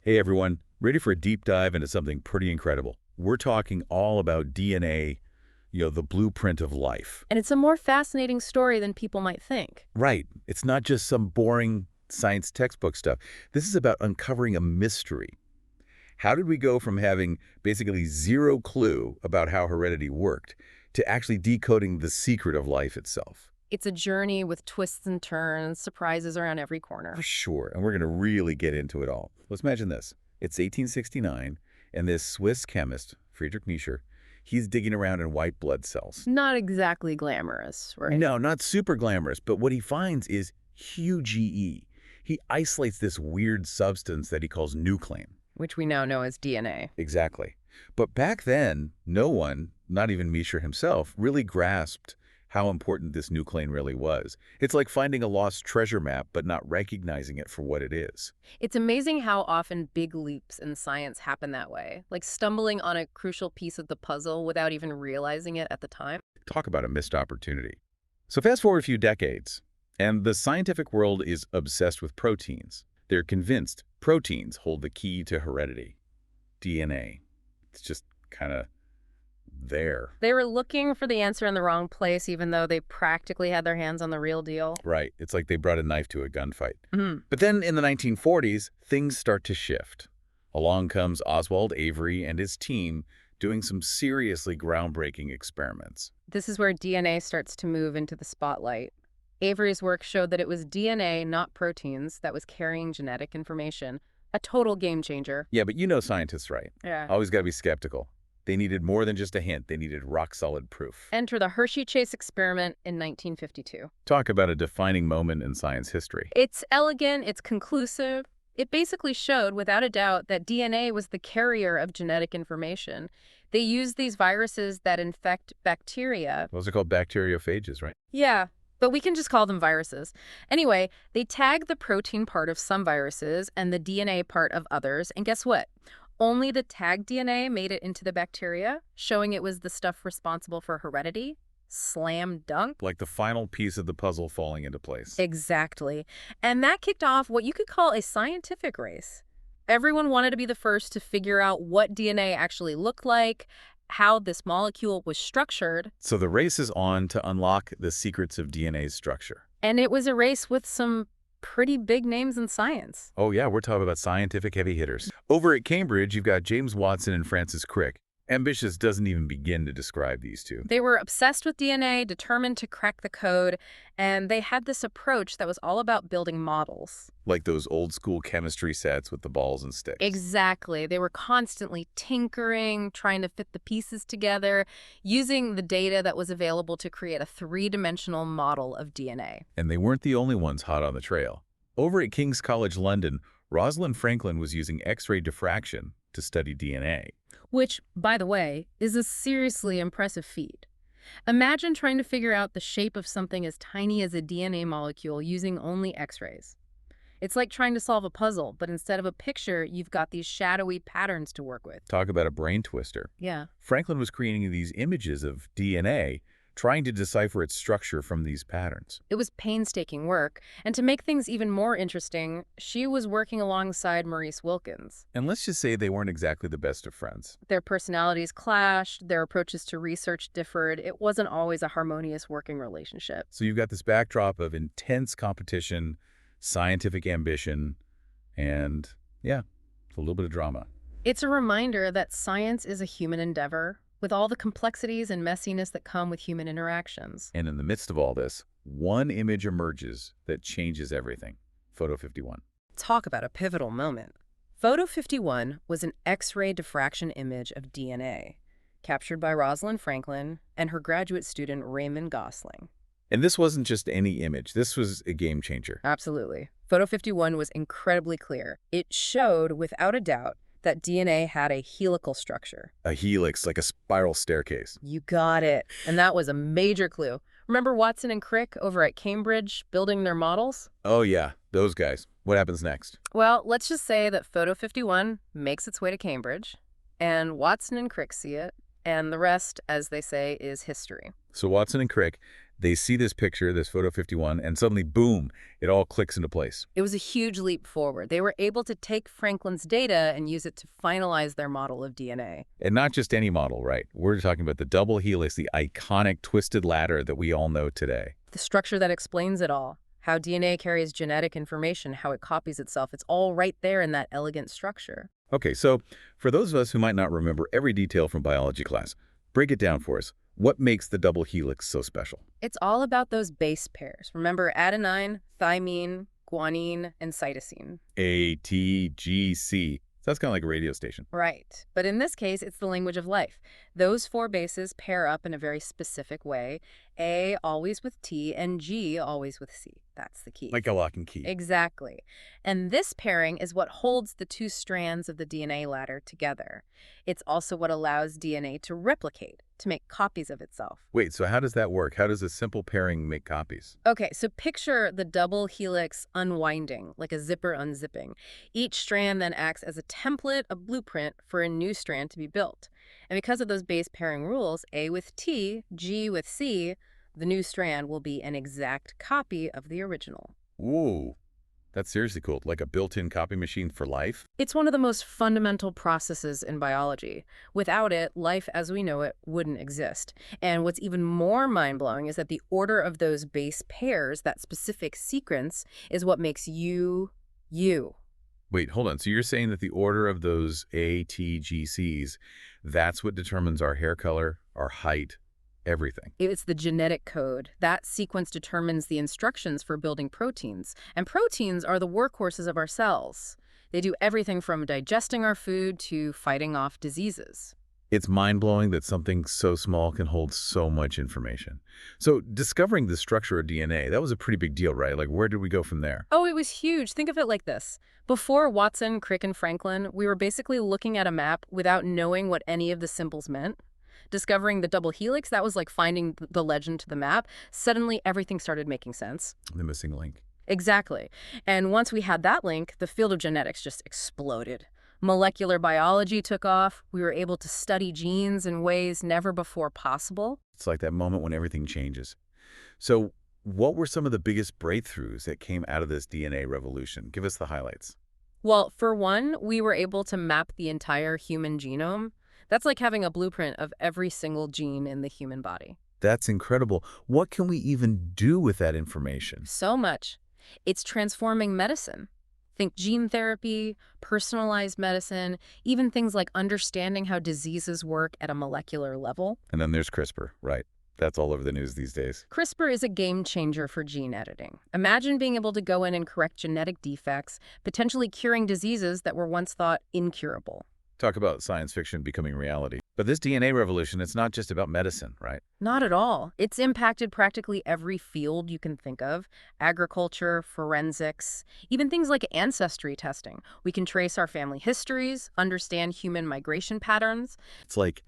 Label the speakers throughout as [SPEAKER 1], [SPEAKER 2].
[SPEAKER 1] Hey everyone, ready for a deep dive into something pretty incredible? We're talking all about DNA, the blueprint of life.
[SPEAKER 2] And it's a more fascinating story than people might think.
[SPEAKER 1] Right. It's not just some boring science textbook stuff. This is about uncovering a mystery. How did we go from having basically zero clue about how heredity worked to actually decoding the secret of life itself?
[SPEAKER 2] It's a journey with twists and turns, surprises around every
[SPEAKER 1] For
[SPEAKER 2] corner.
[SPEAKER 1] sure, and we're going to really get into it all. Let's imagine this. It's 1869, and this Swiss chemist, Friedrich Miescher, he's digging around in white blood cells.
[SPEAKER 2] Not exactly glamorous, right?
[SPEAKER 1] No, not super glamorous, but what he finds is huge GE. He isolates this weird substance that he calls nuclein.
[SPEAKER 2] Which we now know as DNA.
[SPEAKER 1] Exactly. But back then, no one, not even Miescher himself, really grasped how important this nuclein really was. It's like finding a lost treasure map, but not recognizing it for what it is.
[SPEAKER 2] It's amazing how often big leaps in science happen that way, like stumbling on a crucial piece of the puzzle without even realizing it at the time.
[SPEAKER 1] Talk about a missed opportunity. So fast forward a few decades, and the scientific world is obsessed with proteins. They're convinced proteins hold the key to heredity. DNA. It's just kind of there.
[SPEAKER 2] They were looking for the answer in the wrong place, even though they practically had their hands on the real deal.
[SPEAKER 1] Right. It's like they brought a knife to a gunfight.
[SPEAKER 2] Mhm.
[SPEAKER 1] But then in the 1940s, things start to shift. Along comes Oswald Avery and his team doing some seriously groundbreaking experiments.
[SPEAKER 2] This is where DNA starts to move into the spotlight. Avery's work showed that it was DNA, not proteins, that was carrying genetic information. A total game changer.
[SPEAKER 1] Yeah, but you know scientists, right?
[SPEAKER 2] Yeah.
[SPEAKER 1] Always got to be skeptical. They needed more than just a hint. They needed rock-solid proof.
[SPEAKER 2] Enter the Hershey-Chase experiment in 1952.
[SPEAKER 1] Talk about a defining moment in science history.
[SPEAKER 2] It's elegant, it's conclusive. It basically showed, without a doubt, that DNA was the carrier of genetic information. They used these viruses that infect bacteria.
[SPEAKER 1] Those are called bacteriophages, right?
[SPEAKER 2] Yeah, but we can just call them viruses. Anyway, they tag the protein part of some viruses and the DNA part of others, and guess what? Only the tagged DNA made it into the bacteria, showing it was the stuff responsible for heredity. Slam dunk.
[SPEAKER 1] Like the final piece of the puzzle falling into place.
[SPEAKER 2] Exactly. And that kicked off what you could call a scientific race. Everyone wanted to be the first to figure out what DNA actually looked like, how this molecule was structured.
[SPEAKER 1] So the race is on to unlock the secrets of DNA's structure.
[SPEAKER 2] And it was a race with some pretty big names in science.
[SPEAKER 1] Oh yeah, we're talking about scientific heavy hitters. Over at Cambridge, you've got James Watson and Francis Crick. Ambitious doesn't even begin to describe these two.
[SPEAKER 2] They were obsessed with DNA, determined to crack the code, and they had this approach that was all about building models.
[SPEAKER 1] Like those old school chemistry sets with the balls and sticks.
[SPEAKER 2] Exactly. They were constantly tinkering, trying to fit the pieces together, using the data that was available to create a three-dimensional model of DNA.
[SPEAKER 1] And they weren't the only ones hot on the trail. Over at King's College London, Rosalind Franklin was using X-ray diffraction to study DNA.
[SPEAKER 2] Which, by the way, is a seriously impressive feat. Imagine trying to figure out the shape of something as tiny as a DNA molecule using only X-rays. It's like trying to solve a puzzle, but instead of a picture, you've got these shadowy patterns to work with.
[SPEAKER 1] Talk about a brain twister.
[SPEAKER 2] Yeah.
[SPEAKER 1] Franklin was creating these images of DNA, trying to decipher its structure from these patterns.
[SPEAKER 2] It was painstaking work, and to make things even more interesting, she was working alongside Maurice Wilkins.
[SPEAKER 1] And let's just say they weren't exactly the best of friends.
[SPEAKER 2] Their personalities clashed, their approaches to research differed. It wasn't always a harmonious working relationship.
[SPEAKER 1] So you've got this backdrop of intense competition, scientific ambition, and yeah, a little bit of drama.
[SPEAKER 2] It's a reminder that science is a human endeavor, with all the complexities and messiness that come with human interactions.
[SPEAKER 1] And in the midst of all this, one image emerges that changes everything. Photo 51.
[SPEAKER 2] Talk about a pivotal moment. Photo 51 was an X-ray diffraction image of DNA, captured by Rosalind Franklin and her graduate student Raymond Gosling.
[SPEAKER 1] And this wasn't just any image. This was a game changer.
[SPEAKER 2] Absolutely. Photo 51 was incredibly clear. It showed, without a doubt, that DNA had a helical structure.
[SPEAKER 1] A helix, like a spiral staircase.
[SPEAKER 2] You got it. And that was a major clue. Remember Watson and Crick over at Cambridge building their models?
[SPEAKER 1] Oh yeah, those guys. What happens next?
[SPEAKER 2] Well, let's just say that Photo 51 makes its way to Cambridge, and Watson and Crick see it, and the rest, as they say, is history.
[SPEAKER 1] So Watson and Crick, They see this picture, this photo 51, and suddenly, boom, it all clicks into place.
[SPEAKER 2] It was a huge leap forward. They were able to take Franklin's data and use it to finalize their model of DNA.
[SPEAKER 1] And not just any model, right? We're talking about the double helix, the iconic twisted ladder that we all know today.
[SPEAKER 2] The structure that explains it all. How DNA carries genetic information, how it copies itself. It's all right there in that elegant structure.
[SPEAKER 1] Okay, so for those of us who might not remember every detail from biology class, break it down for us. What makes the double helix so special?
[SPEAKER 2] It's all about those base pairs. Remember adenine, thymine, guanine, and cytosine.
[SPEAKER 1] ATGC. That's kind of like a radio station.
[SPEAKER 2] Right. But in this case, it's the language of life. Those four bases pair up in a very specific way. A always with T and G always with C. That's the key.
[SPEAKER 1] Like a lock and key.
[SPEAKER 2] Exactly. And this pairing is what holds the two strands of the DNA ladder together. It's also what allows DNA to replicate, to make copies of itself.
[SPEAKER 1] Wait, so how does that work? How does a simple pairing make copies?
[SPEAKER 2] Okay, so picture the double helix unwinding, like a zipper unzipping. Each strand then acts as a template, a blueprint for a new strand to be built. And because of those base pairing rules, A with T, G with C, the new strand will be an exact copy of the original.
[SPEAKER 1] Whoa, that's seriously cool. Like a built-in copy machine for life?
[SPEAKER 2] It's one of the most fundamental processes in biology. Without it, life as we know it wouldn't exist. And what's even more mind-blowing is that the order of those base pairs, that specific sequence, is what makes you, you.
[SPEAKER 1] Wait, hold on. So you're saying that the order of those ATGCs, that's what determines our hair color, our height, everything?
[SPEAKER 2] It's the genetic code. That sequence determines the instructions for building proteins. And proteins are the workhorses of our cells. They do everything from digesting our food to fighting off diseases.
[SPEAKER 1] It's mind-blowing that something so small can hold so much information. So discovering the structure of DNA, that was a pretty big deal, right? Like, where did we go from there?
[SPEAKER 2] Oh, it was huge. Think of it like this. Before Watson, Crick, and Franklin, we were basically looking at a map without knowing what any of the symbols meant. Discovering the double helix, that was like finding the legend to the map. Suddenly, everything started making sense.
[SPEAKER 1] The missing link.
[SPEAKER 2] Exactly. And once we had that link, the field of genetics just exploded. Molecular biology took off. We were able to study genes in ways never before possible.
[SPEAKER 1] It's like that moment when everything changes. So what were some of the biggest breakthroughs that came out of this DNA revolution? Give us the highlights.
[SPEAKER 2] Well, for one, we were able to map the entire human genome. That's like having a blueprint of every single gene in the human body.
[SPEAKER 1] That's incredible. What can we even do with that information?
[SPEAKER 2] So much. It's transforming medicine. Think gene therapy, personalized medicine, even things like understanding how diseases work at a molecular level.
[SPEAKER 1] And then there's CRISPR, right? That's all over the news these days.
[SPEAKER 2] CRISPR is a game changer for gene editing. Imagine being able to go in and correct genetic defects, potentially curing diseases that were once thought incurable.
[SPEAKER 1] Talk about science fiction becoming reality. But this DNA revolution, it's not just about medicine, right?
[SPEAKER 2] Not at all. It's impacted practically every field you can think of. Agriculture, forensics, even things like ancestry testing. We can trace our family histories, understand human migration patterns.
[SPEAKER 1] It's like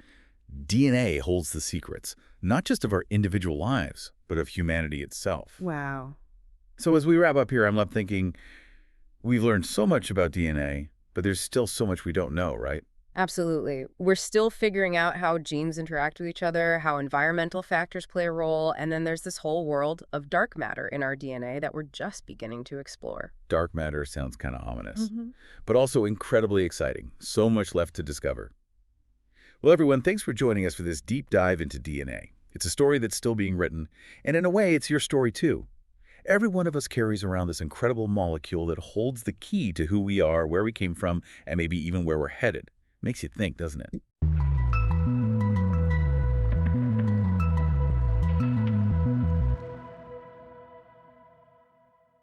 [SPEAKER 1] DNA holds the secrets, not just of our individual lives, but of humanity itself.
[SPEAKER 2] Wow.
[SPEAKER 1] So as we wrap up here, I'm left thinking, we've learned so much about DNA, but there's still so much we don't know, right?
[SPEAKER 2] Absolutely. We're still figuring out how genes interact with each other, how environmental factors play a role, and then there's this whole world of dark matter in our DNA that we're just beginning to explore.
[SPEAKER 1] Dark matter sounds kind of ominous, but also incredibly exciting. So much left to discover. Well, everyone, thanks for joining us for this deep dive into DNA. It's a story that's still being written, and in a way, it's your story too. Every one of us carries around this incredible molecule that holds the key to who we are, where we came from, and maybe even where we're headed. Makes you think, doesn't it?